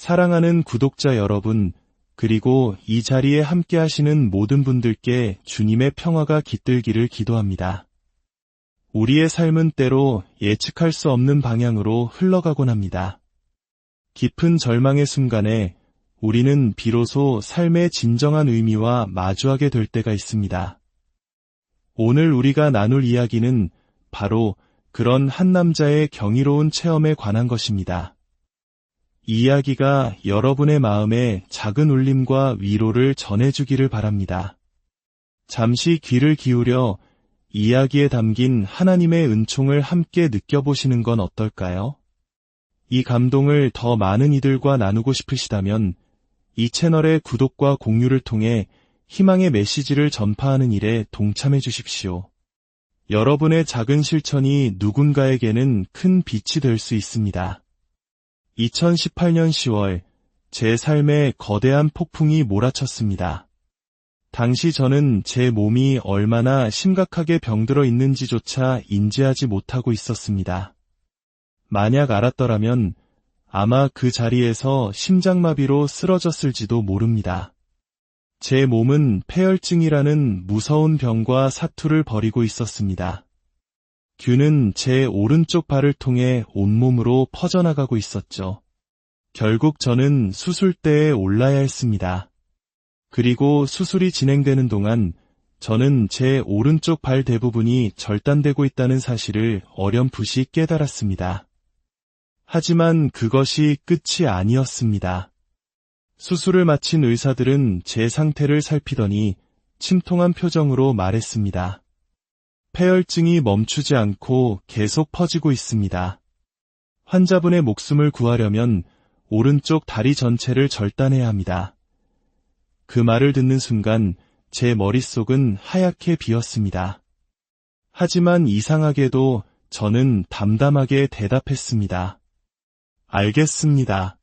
사랑하는 구독자 여러분, 그리고 이 자리에 함께 하시는 모든 분들께 주님의 평화가 깃들기를 기도합니다. 우리의 삶은 때로 예측할 수 없는 방향으로 흘러가곤 합니다. 깊은 절망의 순간에 우리는 비로소 삶의 진정한 의미와 마주하게 될 때가 있습니다. 오늘 우리가 나눌 이야기는 바로 그런 한 남자의 경이로운 체험에 관한 것입니다. 이 이야기가 여러분의 마음에 작은 울림과 위로를 전해주기를 바랍니다. 잠시 귀를 기울여 이야기에 담긴 하나님의 은총을 함께 느껴보시는 건 어떨까요? 이 감동을 더 많은 이들과 나누고 싶으시다면 이 채널의 구독과 공유를 통해 희망의 메시지를 전파하는 일에 동참해 주십시오. 여러분의 작은 실천이 누군가에게는 큰 빛이 될 수 있습니다. 2018년 10월, 제 삶에 거대한 폭풍이 몰아쳤습니다. 당시 저는 제 몸이 얼마나 심각하게 병들어 있는지조차 인지하지 못하고 있었습니다. 만약 알았더라면 아마 그 자리에서 심장마비로 쓰러졌을지도 모릅니다. 제 몸은 폐혈증이라는 무서운 병과 사투를 벌이고 있었습니다. 균은 제 오른쪽 발을 통해 온몸으로 퍼져나가고 있었죠. 결국 저는 수술대에 올라야 했습니다. 그리고 수술이 진행되는 동안 저는 제 오른쪽 발 대부분이 절단되고 있다는 사실을 어렴풋이 깨달았습니다. 하지만 그것이 끝이 아니었습니다. 수술을 마친 의사들은 제 상태를 살피더니 침통한 표정으로 말했습니다. 폐혈증이 멈추지 않고 계속 퍼지고 있습니다. 환자분의 목숨을 구하려면 오른쪽 다리 전체를 절단해야 합니다. 그 말을 듣는 순간 제 머릿속은 하얗게 비었습니다. 하지만 이상하게도 저는 담담하게 대답했습니다. 알겠습니다.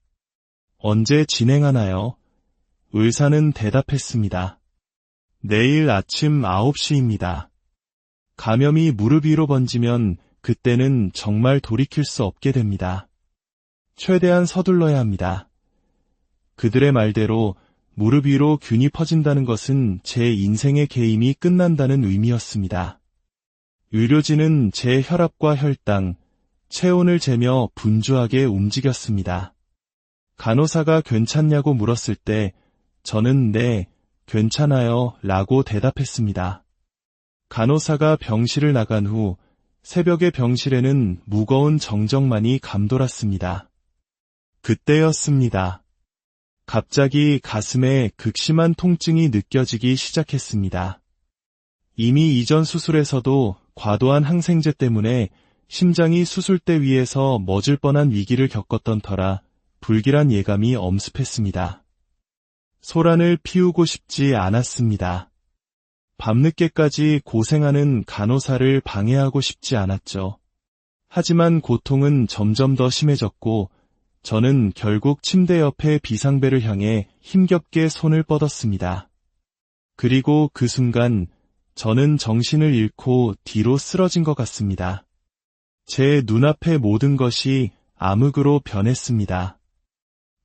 언제 진행하나요? 의사는 대답했습니다. 내일 아침 9시입니다. 감염이 무릎 위로 번지면 그때는 정말 돌이킬 수 없게 됩니다. 최대한 서둘러야 합니다. 그들의 말대로 무릎 위로 균이 퍼진다는 것은 제 인생의 게임이 끝난다는 의미였습니다. 의료진은 제 혈압과 혈당, 체온을 재며 분주하게 움직였습니다. 간호사가 괜찮냐고 물었을 때 저는 네, 괜찮아요 라고 대답했습니다. 간호사가 병실을 나간 후 새벽의 병실에는 무거운 정적만이 감돌았습니다. 그때였습니다. 갑자기 가슴에 극심한 통증이 느껴지기 시작했습니다. 이미 이전 수술에서도 과도한 항생제 때문에 심장이 수술대 위에서 멎을 뻔한 위기를 겪었던 터라 불길한 예감이 엄습했습니다. 소란을 피우고 싶지 않았습니다. 밤늦게까지 고생하는 간호사를 방해하고 싶지 않았죠. 하지만 고통은 점점 더 심해졌고 저는 결국 침대 옆에 비상벨을 향해 힘겹게 손을 뻗었습니다. 그리고 그 순간 저는 정신을 잃고 뒤로 쓰러진 것 같습니다. 제 눈앞의 모든 것이 암흑으로 변했습니다.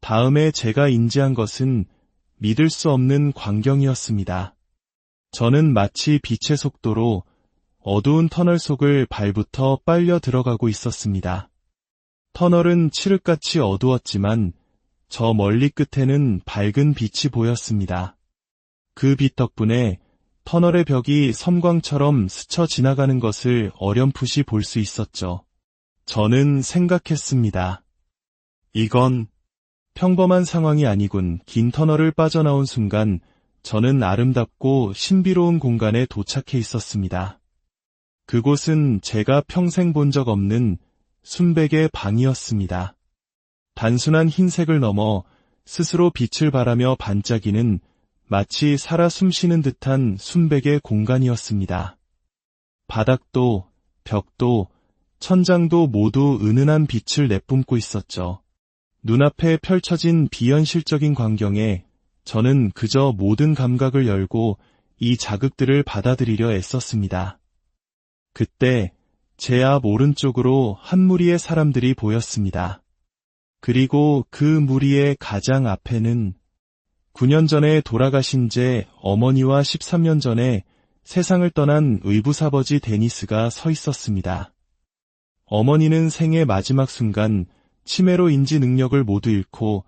다음에 제가 인지한 것은 믿을 수 없는 광경이었습니다. 저는 마치 빛의 속도로 어두운 터널 속을 발부터 빨려 들어가고 있었습니다. 터널은 칠흑같이 어두웠지만 저 멀리 끝에는 밝은 빛이 보였습니다. 그 빛 덕분에 터널의 벽이 섬광처럼 스쳐 지나가는 것을 어렴풋이 볼 수 있었죠. 저는 생각했습니다. 이건 평범한 상황이 아니군. 긴 터널을 빠져나온 순간 저는 아름답고 신비로운 공간에 도착해 있었습니다. 그곳은 제가 평생 본 적 없는 순백의 방이었습니다. 단순한 흰색을 넘어 스스로 빛을 발하며 반짝이는 마치 살아 숨쉬는 듯한 순백의 공간이었습니다. 바닥도, 벽도, 천장도 모두 은은한 빛을 내뿜고 있었죠. 눈앞에 펼쳐진 비현실적인 광경에 저는 그저 모든 감각을 열고 이 자극들을 받아들이려 애썼습니다. 그때 제 앞 오른쪽으로 한 무리의 사람들이 보였습니다. 그리고 그 무리의 가장 앞에는 9년 전에 돌아가신 제 어머니와 13년 전에 세상을 떠난 의붓아버지 데니스가 서 있었습니다. 어머니는 생애 마지막 순간 치매로 인지 능력을 모두 잃고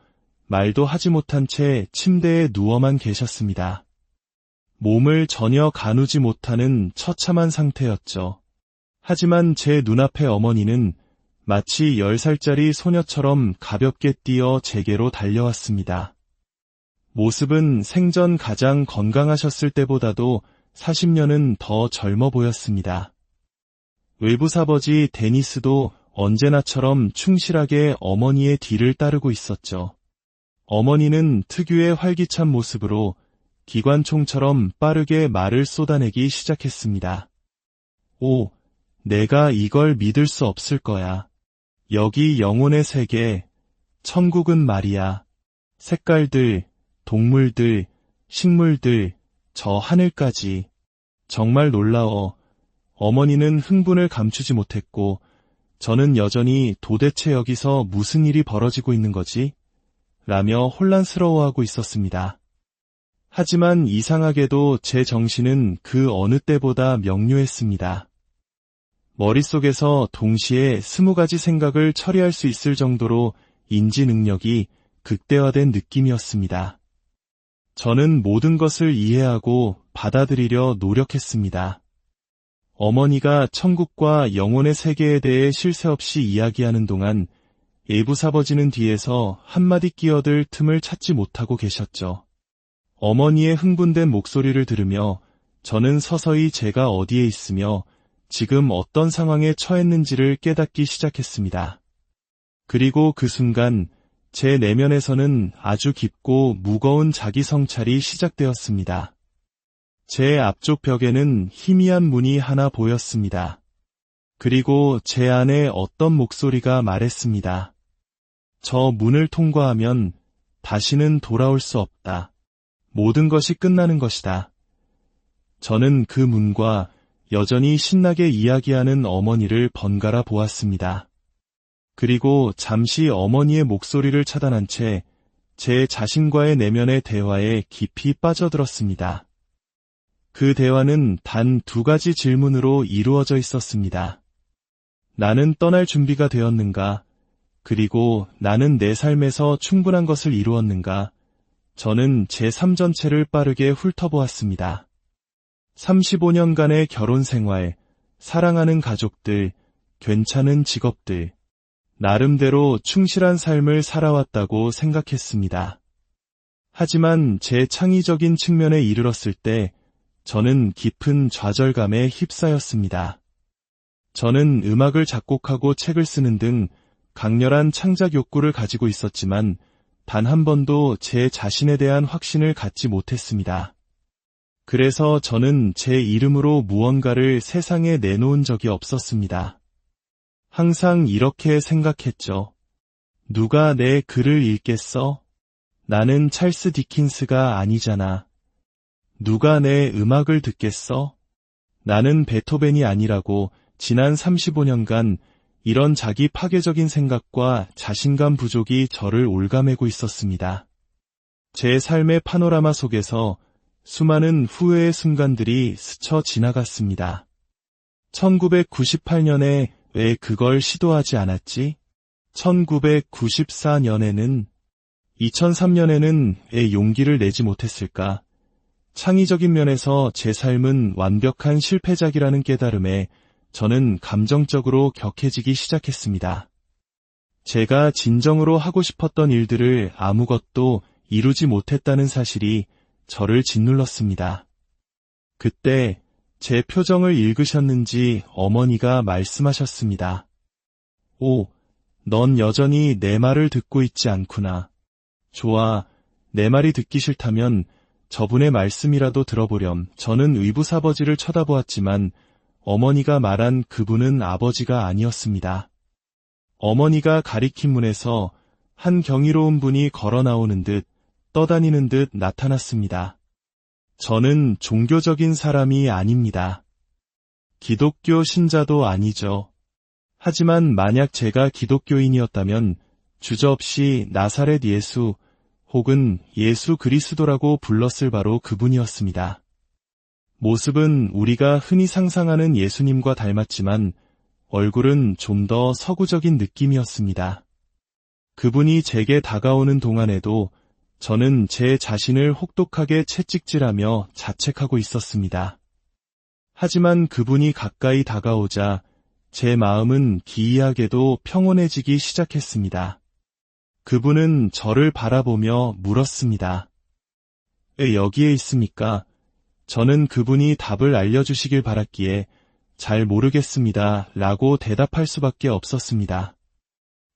말도 하지 못한 채 침대에 누워만 계셨습니다. 몸을 전혀 가누지 못하는 처참한 상태였죠. 하지만 제 눈앞의 어머니는 마치 10살짜리 소녀처럼 가볍게 뛰어 제게로 달려왔습니다. 모습은 생전 가장 건강하셨을 때보다도 40년은 더 젊어 보였습니다. 의붓아버지 데니스도 언제나처럼 충실하게 어머니의 뒤를 따르고 있었죠. 어머니는 특유의 활기찬 모습으로 기관총처럼 빠르게 말을 쏟아내기 시작했습니다. 오, 내가 이걸 믿을 수 없을 거야. 여기 영혼의 세계, 천국은 말이야. 색깔들, 동물들, 식물들, 저 하늘까지. 정말 놀라워. 어머니는 흥분을 감추지 못했고, 저는 여전히 도대체 여기서 무슨 일이 벌어지고 있는 거지? 라며 혼란스러워하고 있었습니다. 하지만 이상하게도 제 정신은 그 어느 때보다 명료했습니다. 머릿속에서 동시에 20가지 생각을 처리할 수 있을 정도로 인지 능력이 극대화된 느낌이었습니다. 저는 모든 것을 이해하고 받아들이려 노력했습니다. 어머니가 천국과 영혼의 세계에 대해 쉴 새 없이 이야기하는 동안 의붓아버지는 뒤에서 한마디 끼어들 틈을 찾지 못하고 계셨죠. 어머니의 흥분된 목소리를 들으며 저는 서서히 제가 어디에 있으며 지금 어떤 상황에 처했는지를 깨닫기 시작했습니다. 그리고 그 순간 제 내면에서는 아주 깊고 무거운 자기 성찰이 시작되었습니다. 제 앞쪽 벽에는 희미한 문이 하나 보였습니다. 그리고 제 안에 어떤 목소리가 말했습니다. 저 문을 통과하면 다시는 돌아올 수 없다. 모든 것이 끝나는 것이다. 저는 그 문과 여전히 신나게 이야기하는 어머니를 번갈아 보았습니다. 그리고 잠시 어머니의 목소리를 차단한 채 제 자신과의 내면의 대화에 깊이 빠져들었습니다. 그 대화는 단 2가지 질문으로 이루어져 있었습니다. 나는 떠날 준비가 되었는가? 그리고 나는 내 삶에서 충분한 것을 이루었는가? 저는 제 삶 전체를 빠르게 훑어보았습니다. 35년간의 결혼 생활, 사랑하는 가족들, 괜찮은 직업들, 나름대로 충실한 삶을 살아왔다고 생각했습니다. 하지만 제 창의적인 측면에 이르렀을 때 저는 깊은 좌절감에 휩싸였습니다. 저는 음악을 작곡하고 책을 쓰는 등 강렬한 창작 욕구를 가지고 있었지만 단 한 번도 제 자신에 대한 확신을 갖지 못했습니다. 그래서 저는 제 이름으로 무언가를 세상에 내놓은 적이 없었습니다. 항상 이렇게 생각했죠. 누가 내 글을 읽겠어? 나는 찰스 디킨스가 아니잖아. 누가 내 음악을 듣겠어? 나는 베토벤이 아니라고 지난 35년간 이런 자기 파괴적인 생각과 자신감 부족이 저를 올가매고 있었습니다. 제 삶의 파노라마 속에서 수많은 후회의 순간들이 스쳐 지나갔습니다. 1998년에 왜 그걸 시도하지 않았지? 1994년에는, 2003년에는 왜 용기를 내지 못했을까? 창의적인 면에서 제 삶은 완벽한 실패작이라는 깨달음에 저는 감정적으로 격해지기 시작했습니다. 제가 진정으로 하고 싶었던 일들을 아무것도 이루지 못했다는 사실이 저를 짓눌렀습니다. 그때 제 표정을 읽으셨는지 어머니가 말씀하셨습니다. 오, 넌 여전히 내 말을 듣고 있지 않구나. 좋아, 내 말이 듣기 싫다면 저분의 말씀이라도 들어보렴. 저는 의붓아버지를 쳐다보았지만 어머니가 말한 그분은 아버지가 아니었습니다. 어머니가 가리킨 문에서 한 경이로운 분이 걸어 나오는 듯 떠다니는 듯 나타났습니다. 저는 종교적인 사람이 아닙니다. 기독교 신자도 아니죠. 하지만 만약 제가 기독교인이었다면 주저없이 나사렛 예수 혹은 예수 그리스도라고 불렀을 바로 그분이었습니다. 모습은 우리가 흔히 상상하는 예수님과 닮았지만 얼굴은 좀 더 서구적인 느낌이었습니다. 그분이 제게 다가오는 동안에도 저는 제 자신을 혹독하게 채찍질하며 자책하고 있었습니다. 하지만 그분이 가까이 다가오자 제 마음은 기이하게도 평온해지기 시작했습니다. 그분은 저를 바라보며 물었습니다. 왜 여기에 있습니까? 저는 그분이 답을 알려주시길 바랐기에 잘 모르겠습니다 라고 대답할 수밖에 없었습니다.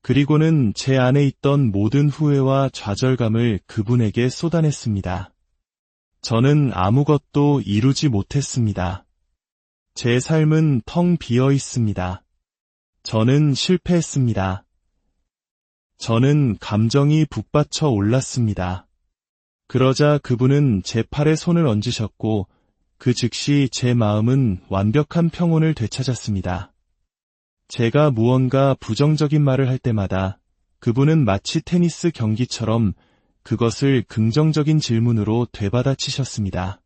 그리고는 제 안에 있던 모든 후회와 좌절감을 그분에게 쏟아냈습니다. 저는 아무것도 이루지 못했습니다. 제 삶은 텅 비어 있습니다. 저는 실패했습니다. 저는 감정이 북받쳐 올랐습니다. 그러자 그분은 제 팔에 손을 얹으셨고 그 즉시 제 마음은 완벽한 평온을 되찾았습니다. 제가 무언가 부정적인 말을 할 때마다 그분은 마치 테니스 경기처럼 그것을 긍정적인 질문으로 되받아치셨습니다.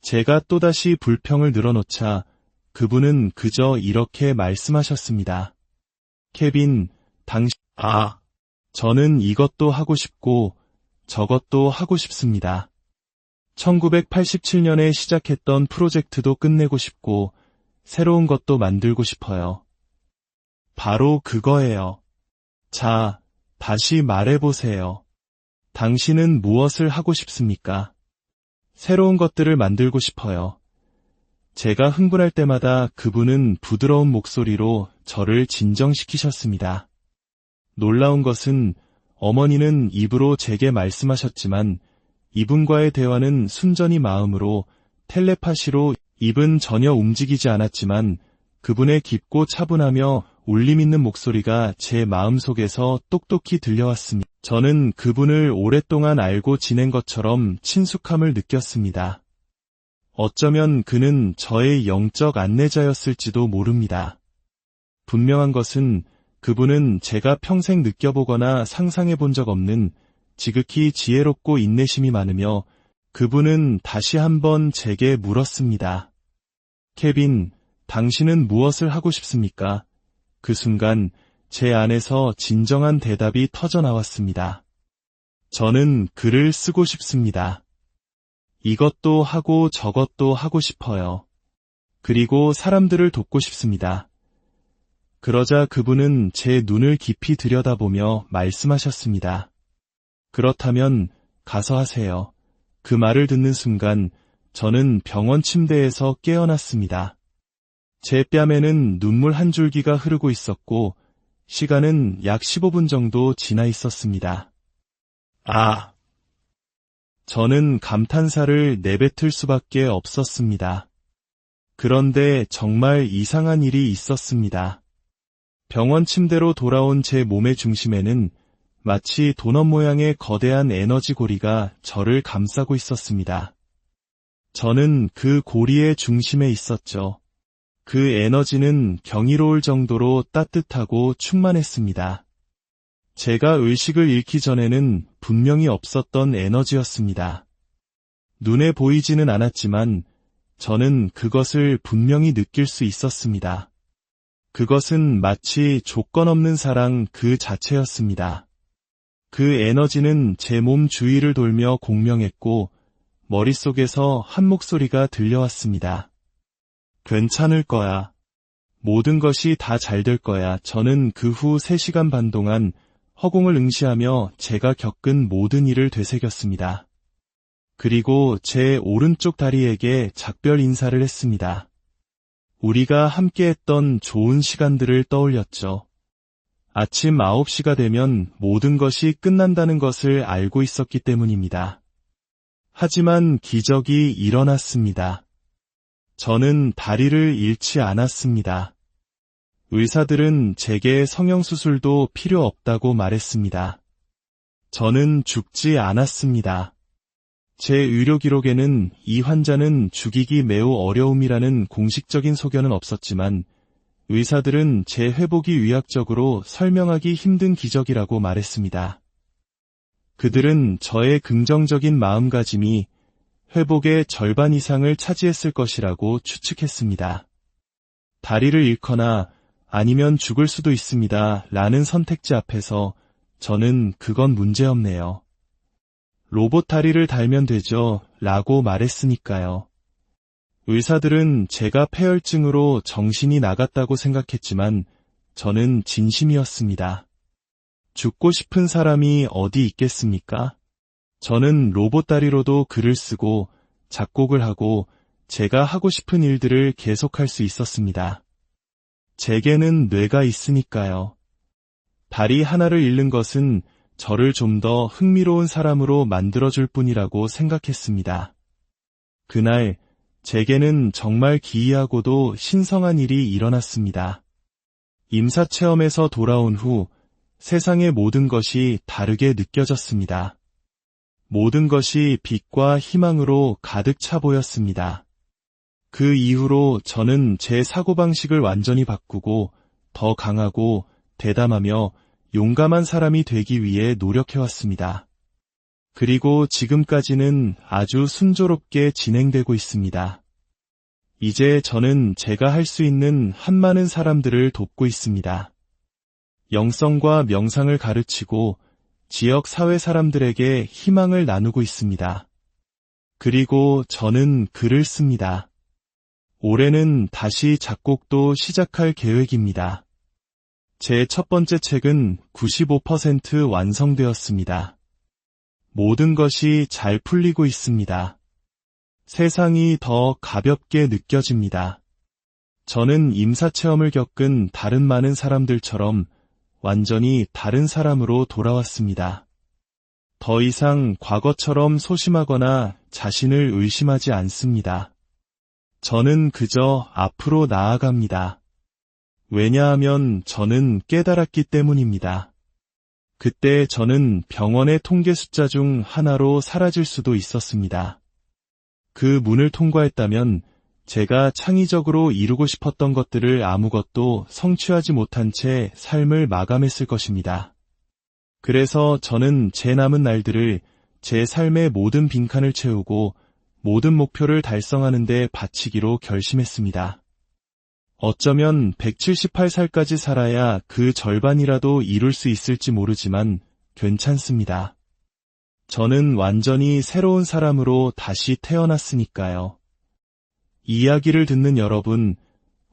제가 또다시 불평을 늘어놓자 그분은 그저 이렇게 말씀하셨습니다. 케빈, 저는 이것도 하고 싶고 저것도 하고 싶습니다. 1987년에 시작했던 프로젝트도 끝내고 싶고 새로운 것도 만들고 싶어요. 바로 그거예요. 자, 다시 말해보세요. 당신은 무엇을 하고 싶습니까? 새로운 것들을 만들고 싶어요. 제가 흥분할 때마다 그분은 부드러운 목소리로 저를 진정시키셨습니다. 놀라운 것은 어머니는 입으로 제게 말씀하셨지만 이분과의 대화는 순전히 마음으로 텔레파시로 입은 전혀 움직이지 않았지만 그분의 깊고 차분하며 울림 있는 목소리가 제 마음속에서 똑똑히 들려왔습니다. 저는 그분을 오랫동안 알고 지낸 것처럼 친숙함을 느꼈습니다. 어쩌면 그는 저의 영적 안내자였을지도 모릅니다. 분명한 것은 그분은 제가 평생 느껴보거나 상상해 본 적 없는 지극히 지혜롭고 인내심이 많으며 그분은 다시 한번 제게 물었습니다. 케빈, 당신은 무엇을 하고 싶습니까? 그 순간 제 안에서 진정한 대답이 터져 나왔습니다. 저는 글을 쓰고 싶습니다. 이것도 하고 저것도 하고 싶어요. 그리고 사람들을 돕고 싶습니다. 그러자 그분은 제 눈을 깊이 들여다보며 말씀하셨습니다. 그렇다면 가서 하세요. 그 말을 듣는 순간 저는 병원 침대에서 깨어났습니다. 제 뺨에는 눈물 한 줄기가 흐르고 있었고 시간은 약 15분 정도 지나 있었습니다. 저는 감탄사를 내뱉을 수밖에 없었습니다. 그런데 정말 이상한 일이 있었습니다. 병원 침대로 돌아온 제 몸의 중심에는 마치 도넛 모양의 거대한 에너지 고리가 저를 감싸고 있었습니다. 저는 그 고리의 중심에 있었죠. 그 에너지는 경이로울 정도로 따뜻하고 충만했습니다. 제가 의식을 잃기 전에는 분명히 없었던 에너지였습니다. 눈에 보이지는 않았지만 저는 그것을 분명히 느낄 수 있었습니다. 그것은 마치 조건 없는 사랑 그 자체였습니다. 그 에너지는 제 몸 주위를 돌며 공명했고 머릿속에서 한 목소리가 들려왔습니다. 괜찮을 거야. 모든 것이 다 잘 될 거야. 저는 그 후 3시간 반 동안 허공을 응시하며 제가 겪은 모든 일을 되새겼습니다. 그리고 제 오른쪽 다리에게 작별 인사를 했습니다. 우리가 함께했던 좋은 시간들을 떠올렸죠. 아침 9시가 되면 모든 것이 끝난다는 것을 알고 있었기 때문입니다. 하지만 기적이 일어났습니다. 저는 다리를 잃지 않았습니다. 의사들은 제게 성형수술도 필요 없다고 말했습니다. 저는 죽지 않았습니다. 제 의료 기록에는 이 환자는 죽이기 매우 어려움이라는 공식적인 소견은 없었지만 의사들은 제 회복이 의학적으로 설명하기 힘든 기적이라고 말했습니다. 그들은 저의 긍정적인 마음가짐이 회복의 절반 이상을 차지했을 것이라고 추측했습니다. 다리를 잃거나 아니면 죽을 수도 있습니다. 라는 선택지 앞에서 저는 그건 문제없네요. 로봇 다리를 달면 되죠. 라고 말했으니까요. 의사들은 제가 폐혈증으로 정신이 나갔다고 생각했지만 저는 진심이었습니다. 죽고 싶은 사람이 어디 있겠습니까? 저는 로봇 다리로도 글을 쓰고 작곡을 하고 제가 하고 싶은 일들을 계속할 수 있었습니다. 제게는 뇌가 있으니까요. 다리 하나를 잃는 것은 저를 좀 더 흥미로운 사람으로 만들어줄 뿐이라고 생각했습니다. 그날 제게는 정말 기이하고도 신성한 일이 일어났습니다. 임사체험에서 돌아온 후 세상의 모든 것이 다르게 느껴졌습니다. 모든 것이 빛과 희망으로 가득 차 보였습니다. 그 이후로 저는 제 사고방식을 완전히 바꾸고 더 강하고 대담하며 용감한 사람이 되기 위해 노력해왔습니다. 그리고 지금까지는 아주 순조롭게 진행되고 있습니다. 이제 저는 제가 할 수 있는 한많은 사람들을 돕고 있습니다. 영성과 명상을 가르치고 지역 사회 사람들에게 희망을 나누고 있습니다. 그리고 저는 글을 씁니다. 올해는 다시 작곡도 시작할 계획입니다. 제 첫 번째 책은 95% 완성되었습니다. 모든 것이 잘 풀리고 있습니다. 세상이 더 가볍게 느껴집니다. 저는 임사체험을 겪은 다른 많은 사람들처럼 완전히 다른 사람으로 돌아왔습니다. 더 이상 과거처럼 소심하거나 자신을 의심하지 않습니다. 저는 그저 앞으로 나아갑니다. 왜냐하면 저는 깨달았기 때문입니다. 그때 저는 병원의 통계 숫자 중 하나로 사라질 수도 있었습니다. 그 문을 통과했다면 제가 창의적으로 이루고 싶었던 것들을 아무것도 성취하지 못한 채 삶을 마감했을 것입니다. 그래서 저는 제 남은 날들을 제 삶의 모든 빈칸을 채우고 모든 목표를 달성하는 데 바치기로 결심했습니다. 어쩌면 178살까지 살아야 그 절반이라도 이룰 수 있을지 모르지만 괜찮습니다. 저는 완전히 새로운 사람으로 다시 태어났으니까요. 이야기를 듣는 여러분,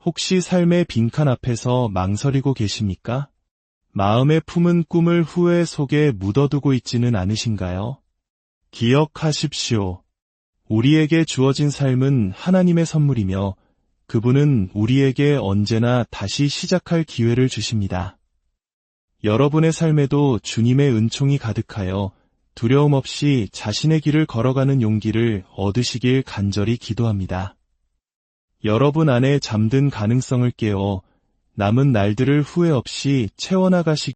혹시 삶의 빈칸 앞에서 망설이고 계십니까? 마음에 품은 꿈을 후회 속에 묻어두고 있지는 않으신가요? 기억하십시오. 우리에게 주어진 삶은 하나님의 선물이며 그분은 우리에게 언제나 다시 시작할 기회를 주십니다. 여러분의 삶에도 주님의 은총이 가득하여 두려움 없이 자신의 길을 걸어가는 용기를 얻으시길 간절히 기도합니다. 여러분 안에 잠든 가능성을 깨워 남은 날들을 후회 없이 채워나가시기